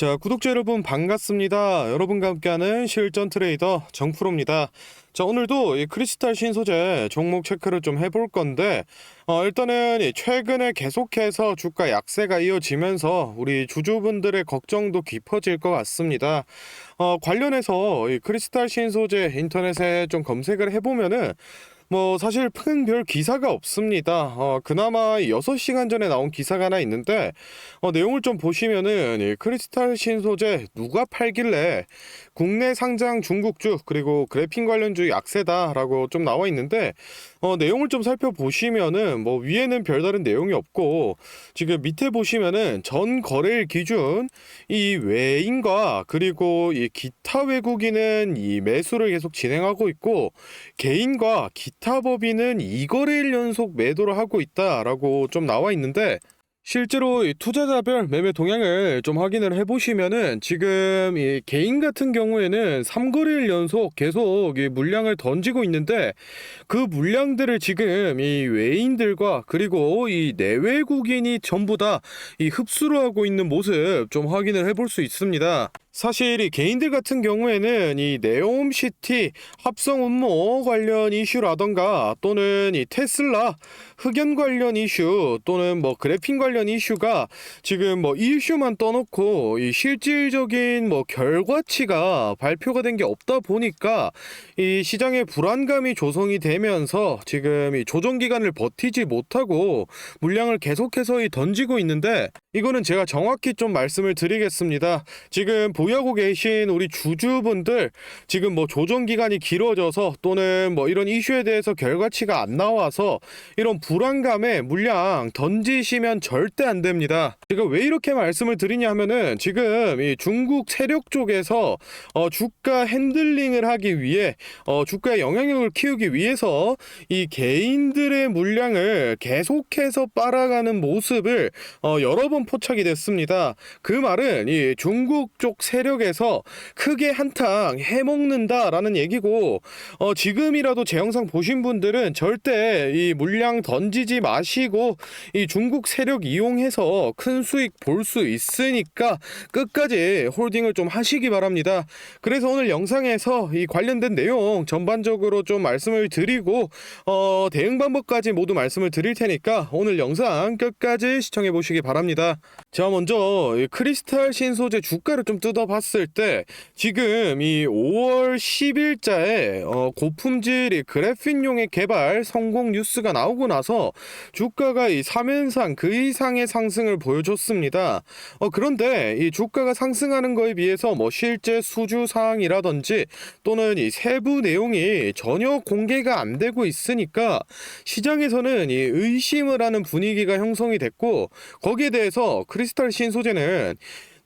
자, 구독자 여러분 반갑습니다. 여러분과 함께하는 실전 트레이더 정프로입니다. 자, 오늘도 이 크리스탈 신소재 종목 체크를 좀 해볼 건데, 일단은 최근에 계속해서 주가 약세가 이어지면서 우리 주주분들의 걱정도 깊어질 것 같습니다. 관련해서 이 크리스탈 신소재 인터넷에 좀 검색을 해보면은 사실 큰 별 기사가 없습니다. 그나마 6시간 전에 나온 기사가 하나 있는데, 내용을 좀 보시면은, 이 크리스탈 신소재 누가 팔길래 국내 상장 중국주, 그리고 그래핀 관련주 약세다라고 좀 나와 있는데, 내용을 좀 살펴보시면은, 위에는 별다른 내용이 없고, 지금 밑에 보시면은 전 거래일 기준, 이 외인과 그리고 이 기타 외국인은 이 매수를 계속 진행하고 있고, 개인과 기타 법인은 2거래일 연속 매도를 하고 있다라고 좀 나와 있는데, 실제로 이 투자자별 매매 동향을 좀 확인을 해보시면은 지금 이 개인 같은 경우에는 3거래일 연속 계속 이 물량을 던지고 있는데, 그 물량들을 지금 이 외인들과 그리고 이 내외국인이 전부 다 이 흡수를 하고 있는 모습 좀 확인을 해볼 수 있습니다. 사실 이 개인들 같은 경우에는 이 네옴시티 합성 음모 관련 이슈라던가 또는 이 테슬라 흑연 관련 이슈 또는 그래핀 관련 이슈가 지금 이 이슈만 떠놓고 이 실질적인 결과치가 발표가 된 게 없다 보니까 이 시장에 불안감이 조성이 되면서 지금 이 조정 기간을 버티지 못하고 물량을 계속해서 던지고 있는데, 이거는 제가 정확히 좀 말씀을 드리겠습니다. 지금 보유하고 계신 우리 주주분들 지금 조정 기간이 길어져서 또는 이런 이슈에 대해서 결과치가 안 나와서 이런 불안감에 물량 던지시면 절대 안 됩니다. 제가 왜 이렇게 말씀을 드리냐 하면은 지금 이 중국 세력 쪽에서 주가 핸들링을 하기 위해 주가의 영향력을 키우기 위해서 이 개인들의 물량을 계속해서 빨아가는 모습을 여러 번 포착이 됐습니다. 그 말은 이 중국 쪽 세력에서 크게 한탕 해먹는다라는 얘기고, 지금이라도 제 영상 보신 분들은 절대 이 물량 던지지 마시고 이 중국 세력 이용해서 큰 수익 볼 수 있으니까 끝까지 홀딩을 좀 하시기 바랍니다. 그래서 오늘 영상에서 이 관련된 내용 전반적으로 좀 말씀을 드리고 대응 방법까지 모두 말씀을 드릴 테니까 오늘 영상 끝까지 시청해 보시기 바랍니다. 자, 먼저 이 크리스탈 신소재 주가를 좀 뜯어봤을 때 지금 이 5월 10일자에 고품질 그래핀용의 개발 성공 뉴스가 나오고 나서 주가가 이 3연상 그 이상의 상승을 보여줬습니다. 그런데 이 주가가 상승하는 거에 비해서 실제 수주 사항이라든지 또는 이 세부 내용이 전혀 공개가 안 되고 있으니까 시장에서는 이 의심을 하는 분위기가 형성이 됐고, 거기에 대해서 크리스탈 신소재는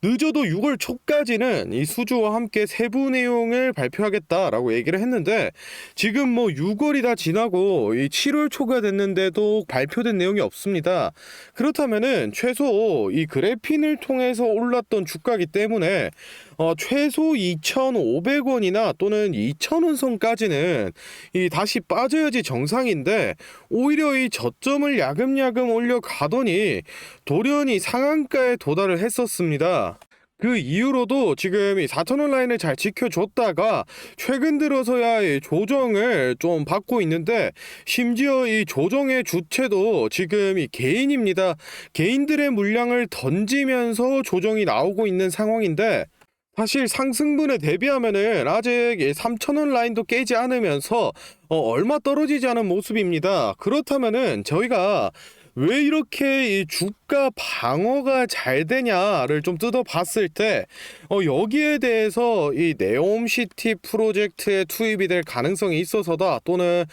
늦어도 6월 초까지는 이 수주와 함께 세부 내용을 발표하겠다라고 얘기를 했는데, 지금 6월이 다 지나고 이 7월 초가 됐는데도 발표된 내용이 없습니다. 그렇다면은 최소 이 그래핀을 통해서 올랐던 주가이기 때문에 최소 2,500원이나 또는 2,000원 선까지는 이 다시 빠져야지 정상인데, 오히려 이 저점을 야금야금 올려가더니 돌연히 상한가에 도달을 했었습니다. 그 이후로도 지금 이 4,000원 라인을 잘 지켜줬다가 최근 들어서야 이 조정을 좀 받고 있는데, 심지어 이 조정의 주체도 지금 이 개인입니다. 개인들의 물량을 던지면서 조정이 나오고 있는 상황인데, 사실 상승분에 대비하면은 아직 3,000원 라인도 깨지 않으면서 얼마 떨어지지 않은 모습입니다. 그렇다면은 저희가 왜 이렇게 이 주가 방어가 잘 되냐를 좀 뜯어봤을 때 여기에 대해서 이 네옴시티 프로젝트에 투입이 될 가능성이 있어서다, 또는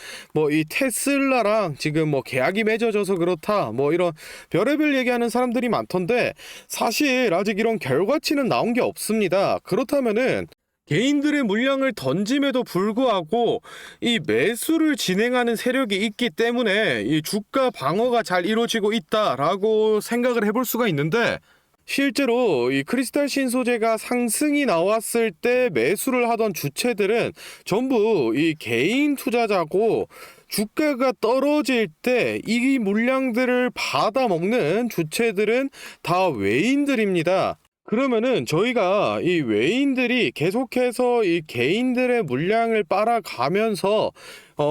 이 테슬라랑 지금 계약이 맺어져서 그렇다, 이런 별의별 얘기하는 사람들이 많던데, 사실 아직 이런 결과치는 나온 게 없습니다. 그렇다면은 개인들의 물량을 던짐에도 불구하고 이 매수를 진행하는 세력이 있기 때문에 이 주가 방어가 잘 이루어지고 있다라고 생각을 해볼 수가 있는데, 실제로 이 크리스탈 신소재가 상승이 나왔을 때 매수를 하던 주체들은 전부 이 개인 투자자고, 주가가 떨어질 때 이 물량들을 받아먹는 주체들은 다 외인들입니다. 그러면은 저희가 이 외인들이 계속해서 이 개인들의 물량을 빨아가면서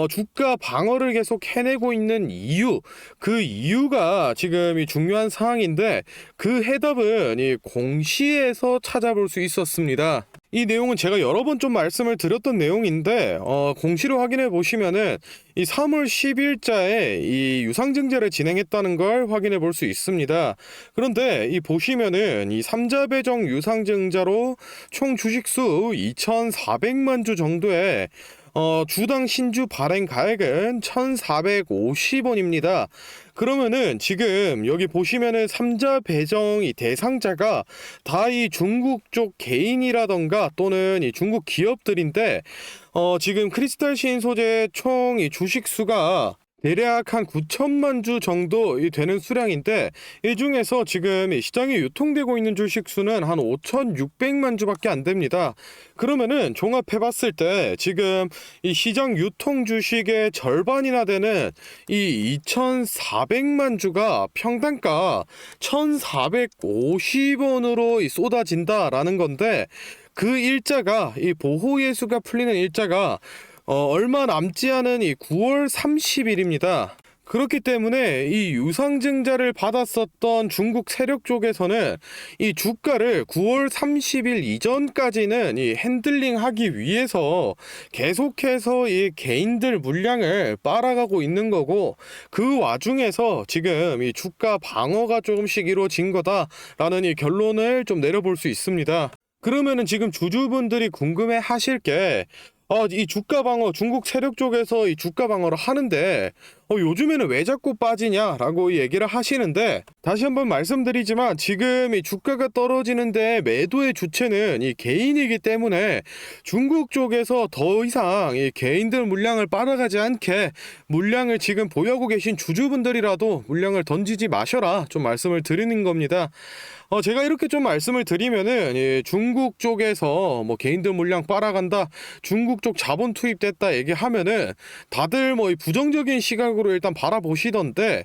주가 방어를 계속 해내고 있는 이유, 그 이유가 지금 이 중요한 사항인데 그 해답은 이 공시에서 찾아볼 수 있었습니다. 이 내용은 제가 여러 번 좀 말씀을 드렸던 내용인데 공시로 확인해 보시면은 이 3월 10일자에 이 유상증자를 진행했다는 걸 확인해 볼 수 있습니다. 그런데 이 보시면은 이 3자 배정 유상증자로 총 주식수 2,400만 주 정도의 주당 신주 발행 가액은 1,450원입니다. 그러면은 지금 여기 보시면은 3자 배정이 대상자가 다 이 중국 쪽 개인이라던가 또는 이 중국 기업들인데 지금 크리스탈 신소재 총 이 주식 수가 대략 한 9천만 주 정도 되는 수량인데 이 중에서 지금 이 시장에 유통되고 있는 주식 수는 한 5,600만 주밖에 안 됩니다. 그러면은 종합해 봤을 때 지금 이 시장 유통 주식의 절반이나 되는 이 2,400만 주가 평단가 1,450원으로 쏟아진다라는 건데 그 일자가 이 보호 예수가 풀리는 일자가 얼마 남지 않은 이 9월 30일입니다. 그렇기 때문에 이 유상증자를 받았었던 중국 세력 쪽에서는 이 주가를 9월 30일 이전까지는 이 핸들링하기 위해서 계속해서 이 개인들 물량을 빨아가고 있는 거고 그 와중에서 지금 이 주가 방어가 조금씩 이루어진 거다라는 이 결론을 좀 내려볼 수 있습니다. 그러면은 지금 주주분들이 궁금해 하실 게 이 주가 방어, 중국 세력 쪽에서 이 주가 방어를 하는데, 요즘에는 왜 자꾸 빠지냐라고 얘기를 하시는데, 다시 한번 말씀드리지만, 지금 이 주가가 떨어지는데 매도의 주체는 이 개인이기 때문에 중국 쪽에서 더 이상 이 개인들 물량을 빨아가지 않게 물량을 지금 보유하고 계신 주주분들이라도 물량을 던지지 마셔라. 좀 말씀을 드리는 겁니다. 제가 이렇게 좀 말씀을 드리면은 중국 쪽에서 뭐 개인들 물량 빨아간다, 중국 쪽 자본 투입됐다 얘기하면은 다들 뭐 부정적인 시각으로 일단 바라보시던데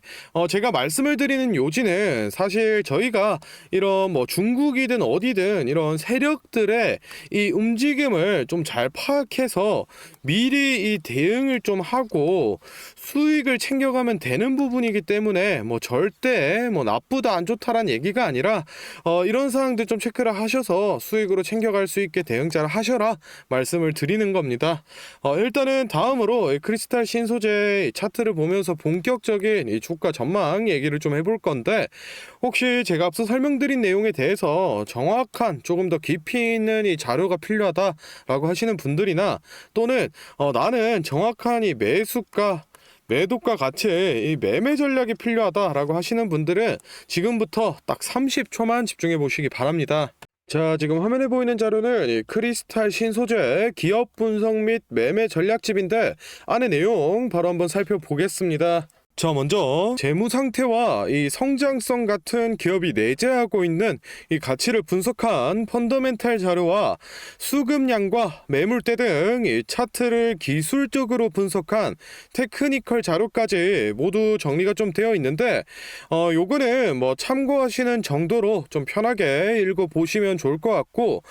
제가 말씀을 드리는 요지는 사실 저희가 이런 뭐 중국이든 어디든 이런 세력들의 이 움직임을 좀 잘 파악해서 미리 이 대응을 좀 하고 수익을 챙겨가면 되는 부분이기 때문에 뭐 절대 뭐 나쁘다 안 좋다란 얘기가 아니라 이런 사항들 좀 체크를 하셔서 수익으로 챙겨갈 수 있게 대응 잘 하셔라 말씀을 드리는 겁니다. 일단은 다음으로 크리스탈 신소재 차트를 보면서 본격적인 이 주가 전망 얘기를 좀 해볼 건데 혹시 제가 앞서 설명드린 내용에 대해서 정확한 조금 더 깊이 있는 이 자료가 필요하다라고 하시는 분들이나 또는 나는 정확한 이 매수가 매도가 같이 이 매매 전략이 필요하다라고 하시는 분들은 지금부터 딱 30초만 집중해 보시기 바랍니다. 자, 지금 화면에 보이는 자료는 이 크리스탈 신소재 기업 분석 및 매매 전략집인데 안의 내용 바로 한번 살펴보겠습니다. 자, 먼저 재무 상태와 이 성장성 같은 기업이 내재하고 있는 이 가치를 분석한 펀더멘탈 자료와 수급량과 매물대 등 이 차트를 기술적으로 분석한 테크니컬 자료까지 모두 정리가 좀 되어 있는데 요거는 뭐 참고하시는 정도로 좀 편하게 읽어보시면 좋을 것 같고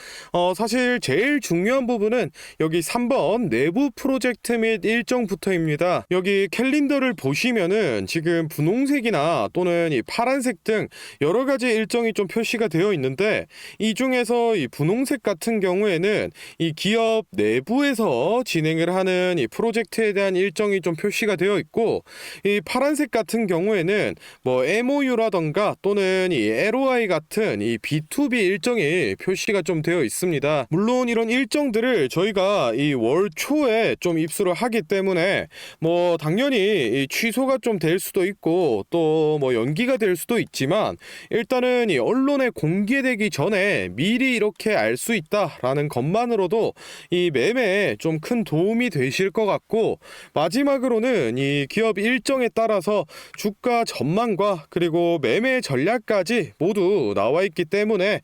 사실 제일 중요한 부분은 여기 3번 내부 프로젝트 및 일정부터입니다. 여기 캘린더를 보시면은 지금 분홍색이나 또는 이 파란색 등 여러 가지 일정이 좀 표시가 되어 있는데 이 중에서 이 분홍색 같은 경우에는 이 기업 내부에서 진행을 하는 이 프로젝트에 대한 일정이 좀 표시가 되어 있고 이 파란색 같은 경우에는 뭐 MOU라던가 또는 이 LOI 같은 이 B2B 일정이 표시가 좀 되어 있습니다. 물론 이런 일정들을 저희가 이 월 초에 좀 입수를 하기 때문에 뭐 당연히 이 취소가 좀 될 수도 있고 또 뭐 연기가 될 수도 있지만 일단은 이 언론에 공개되기 전에 미리 이렇게 알 수 있다라는 것만으로도 이 매매에 좀 큰 도움이 되실 것 같고 마지막으로는 이 기업 일정에 따라서 주가 전망과 그리고 매매 전략까지 모두 나와 있기 때문에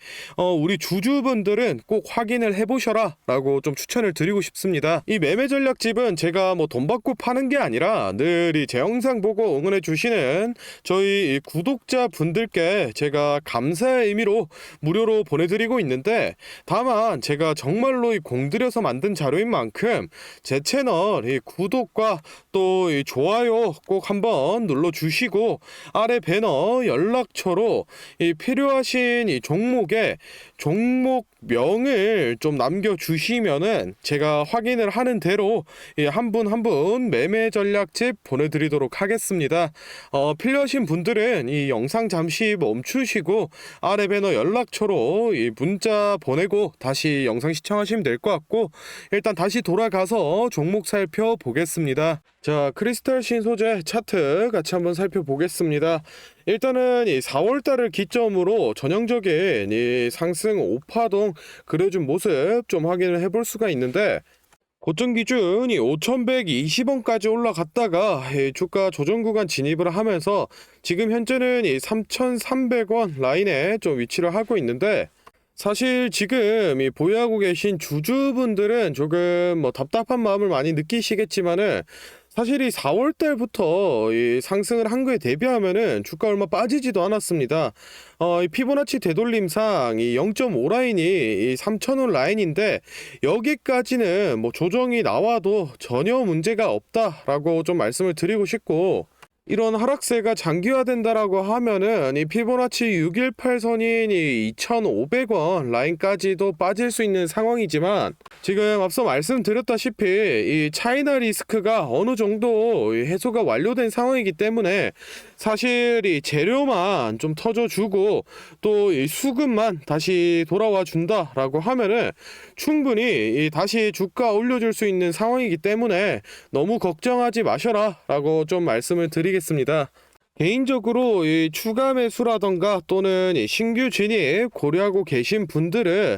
우리 주주분들은 꼭 확인을 해보셔라 라고 좀 추천을 드리고 싶습니다. 이 매매 전략집은 제가 뭐 돈 받고 파는 게 아니라 늘 이 제 영상 보고 보고 응원해 주시는 저희 이 구독자분들께 제가 감사의 의미로 무료로 보내드리고 있는데, 다만 제가 정말로 이 공들여서 만든 자료인 만큼 제 채널 이 구독과 또 이 좋아요 꼭 한번 눌러주시고, 아래 배너 연락처로 이 필요하신 이 종목의 종목명을 좀 남겨주시면은 제가 확인을 하는 대로 한 분 한 분 매매 전략집 보내드리도록 하겠습니다. 필요하신 분들은 이 영상 잠시 멈추시고 아래 배너 연락처로 이 문자 보내고 다시 영상 시청하시면 될 것 같고, 일단 다시 돌아가서 종목 살펴보겠습니다. 자, 크리스탈 신소재 차트 같이 한번 살펴보겠습니다. 일단은 이 4월달을 기점으로 전형적인 이 상승 오파동 그려준 모습 좀 확인을 해볼 수가 있는데, 고점 기준이 5,120원까지 올라갔다가 이 주가 조정 구간 진입을 하면서 지금 현재는 이 3,300원 라인에 좀 위치를 하고 있는데, 사실 지금 이 보유하고 계신 주주분들은 조금 뭐 답답한 마음을 많이 느끼시겠지만은, 사실 이 4월 달부터 이 상승을 한 거에 대비하면은 주가 얼마 빠지지도 않았습니다. 이 피보나치 되돌림상 이 0.5 라인이 이 3,000원 라인인데, 여기까지는 뭐 조정이 나와도 전혀 문제가 없다라고 좀 말씀을 드리고 싶고, 이런 하락세가 장기화된다라고 하면은 이 피보나치 618선인 이 2,500원 라인까지도 빠질 수 있는 상황이지만, 지금 앞서 말씀드렸다시피 이 차이나 리스크가 어느 정도 해소가 완료된 상황이기 때문에, 사실 이 재료만 좀 터져주고 또 이 수급만 다시 돌아와 준다라고 하면은 충분히 다시 주가 올려줄 수 있는 상황이기 때문에 너무 걱정하지 마셔라라고 좀 말씀을 드리겠습니다. 개인적으로 이 추가 매수라던가 또는 이 신규 진입 고려하고 계신 분들은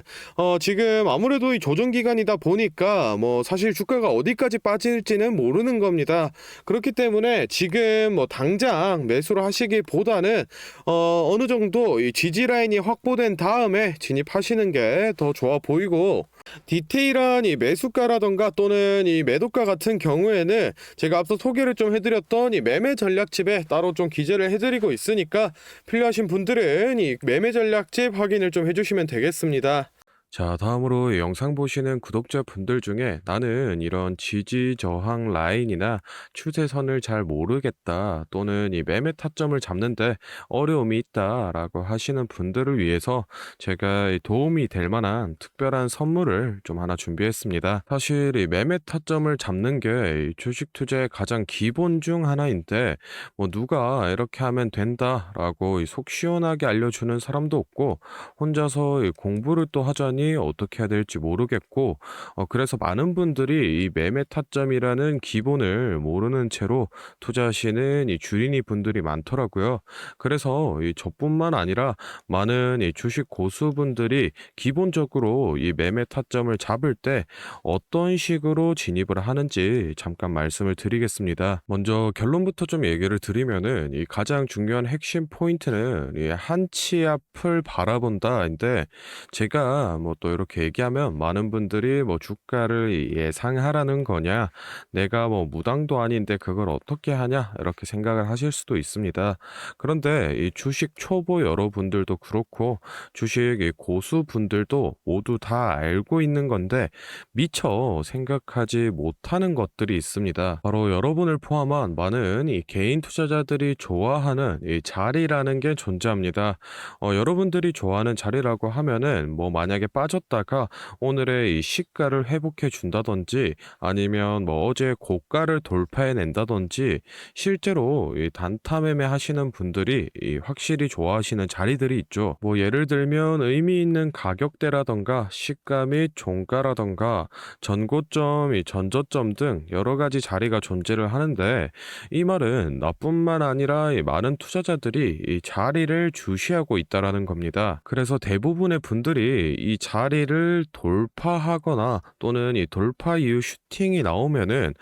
지금 아무래도 이 조정 기간이다 보니까 뭐 사실 주가가 어디까지 빠질지는 모르는 겁니다. 그렇기 때문에 지금 뭐 당장 매수를 하시기보다는 어느 정도 이 지지 라인이 확보된 다음에 진입하시는 게 더 좋아 보이고, 디테일한 이 매수가라던가 또는 이 매도가 같은 경우에는 제가 앞서 소개를 좀 해드렸던 이 매매 전략집에 따로 좀 기재를 해드리고 있으니까, 필요하신 분들은 이 매매 전략집 확인을 좀 해주시면 되겠습니다. 자, 다음으로 이 영상 보시는 구독자분들 중에 나는 이런 지지 저항 라인이나 추세선을 잘 모르겠다, 또는 이 매매 타점을 잡는데 어려움이 있다라고 하시는 분들을 위해서 제가 이 도움이 될 만한 특별한 선물을 좀 하나 준비했습니다. 사실 이 매매 타점을 잡는 게 이 주식 투자의 가장 기본 중 하나인데, 뭐 누가 이렇게 하면 된다라고 이 속 시원하게 알려주는 사람도 없고, 혼자서 이 공부를 또 하자니 어떻게 해야 될지 모르겠고, 그래서 많은 분들이 이 매매 타점이라는 기본을 모르는 채로 투자하시는 이 주린이 분들이 많더라고요. 그래서 이 저뿐만 아니라 많은 이 주식 고수분들이 기본적으로 이 매매 타점을 잡을 때 어떤 식으로 진입을 하는지 잠깐 말씀을 드리겠습니다. 먼저 결론부터 좀 얘기를 드리면은, 이 가장 중요한 핵심 포인트는 이 한치 앞을 바라본다인데, 제가 뭐 또 이렇게 얘기하면 많은 분들이 뭐 주가를 예상하라는 거냐, 내가 뭐 무당도 아닌데 그걸 어떻게 하냐, 이렇게 생각을 하실 수도 있습니다. 그런데 이 주식 초보 여러분들도 그렇고 주식 이 고수분들도 모두 다 알고 있는 건데, 미처 생각하지 못하는 것들이 있습니다. 바로 여러분을 포함한 많은 이 개인 투자자들이 좋아하는 이 자리라는 게 존재합니다. 여러분들이 좋아하는 자리라고 하면은 뭐 만약에 빠졌다가 오늘의 이 시가를 회복해 준다든지, 아니면 뭐 어제 고가를 돌파해 낸다든지, 실제로 이 단타 매매 하시는 분들이 이 확실히 좋아하시는 자리들이 있죠. 뭐 예를 들면 의미 있는 가격대라던가 시가 및 종가라던가 전고점, 이 전저점 등 여러 가지 자리가 존재를 하는데, 이 말은 나뿐만 아니라 이 많은 투자자들이 이 자리를 주시하고 있다라는 겁니다. 그래서 대부분의 분들이 이 자리를 돌파하거나 또는 이 돌파 이후 슈팅이 나오면은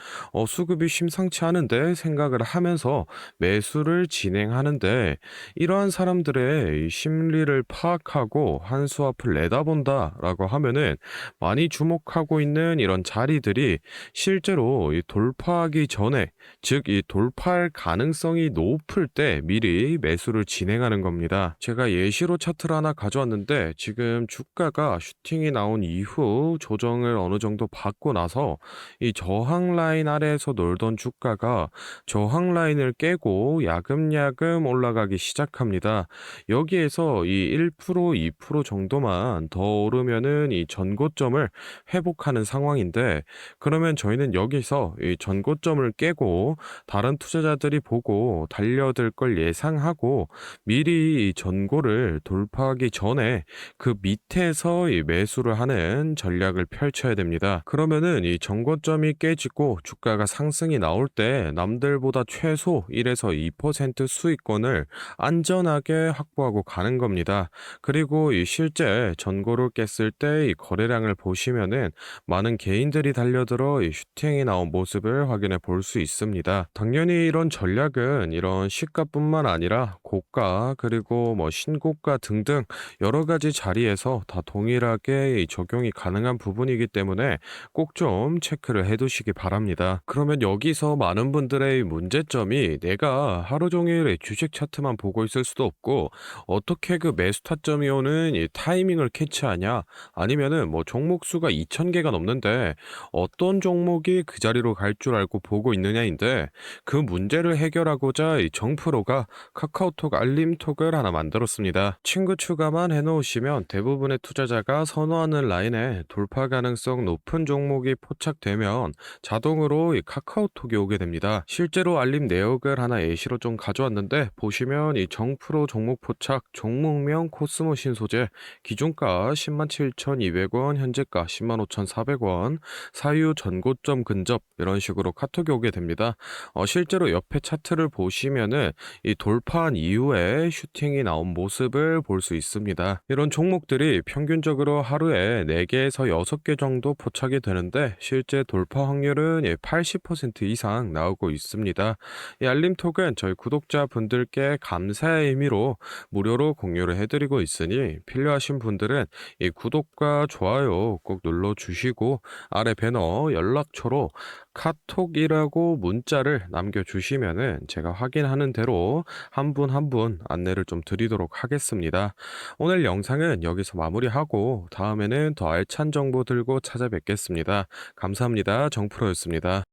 수급이 심상치 않은데 생각을 하면서 매수를 진행하는데, 이러한 사람들의 이 심리를 파악하고 한 수 앞을 내다본다라고 하면은 많이 주목하고 있는 이런 자리들이 실제로 이 돌파하기 전에, 즉 이 돌파할 가능성이 높을 때 미리 매수를 진행하는 겁니다. 제가 예시로 차트를 하나 가져왔는데, 지금 주가가 슈팅이 나온 이후 조정을 어느 정도 받고 나서 이 저항 라인 아래에서 놀던 주가가 저항 라인을 깨고 야금야금 올라가기 시작합니다. 여기에서 이 1%, 2% 정도만 더 오르면은 이 전고점을 회복하는 상황인데, 그러면 저희는 여기서 이 전고점을 깨고 다른 투자자들이 보고 달려들 걸 예상하고 미리 이 전고를 돌파하기 전에 그 밑에서 이 매수를 하는 전략을 펼쳐야 됩니다. 그러면은 이 전고점이 깨지고 주가가 상승이 나올 때 남들보다 최소 1에서 2% 수익권을 안전하게 확보하고 가는 겁니다. 그리고 이 실제 전고를 깼을 때 이 거래량을 보시면은 많은 개인들이 달려들어 이 슈팅이 나온 모습을 확인해 볼 수 있습니다. 당연히 이런 전략은 이런 시가뿐만 아니라 고가 그리고 뭐 신고가 등등 여러 가지 자리에서 다 동일하게 이 적용이 가능한 부분이기 때문에 꼭 좀 체크를 해 두시기 바랍니다. 그러면 여기서 많은 분들의 문제점이, 내가 하루 종일 이 주식 차트만 보고 있을 수도 없고 어떻게 그 매수 타점이 오는 이 타이밍을 캐치하냐, 아니면은 뭐 종목 수가 2,000개가 넘는데 어떤 종목이 그 자리로 갈 줄 알고 보고 있느냐인데, 그 문제를 해결하고자 이 정프로가 카카오톡 알림톡을 하나 만들었습니다. 친구 추가만 해놓으시면 대부분의 투자자가 선호하는 라인에 돌파 가능성 높은 종목이 포착되면 자동으로 이 카카오톡이 오게 됩니다. 실제로 알림 내역을 하나 예시로 좀 가져왔는데, 보시면 이 정프로 종목 포착, 종목명 코스모 신소재, 기준가 107,200원, 현재가 105,400원, 사유 전고점 근접, 이런 식으로 카톡이 오게 됩니다. 실제로 옆에 차트를 보시면은 이 돌파한 이후에 슈팅이 나온 모습을 볼 수 있습니다. 이런 종목들이 평균적으로 하루에 4개에서 6개 정도 포착이 되는데, 실제 돌파 확률은 80% 이상 나오고 있습니다. 이 알림톡은 저희 구독자분들께 감사의 의미로 무료로 공유를 해드리고 있으니, 필요하신 분들은 이 구독과 좋아요 꼭 눌러주시고 아래 배너 연락처로 카톡이라고 문자를 남겨주시면은 제가 확인하는 대로 한 분 한 분 안내를 좀 드리도록 하겠습니다. 오늘 영상은 여기서 마무리하고 다음에는 더 알찬 정보 들고 찾아뵙겠습니다. 감사합니다. 정프로였습니다.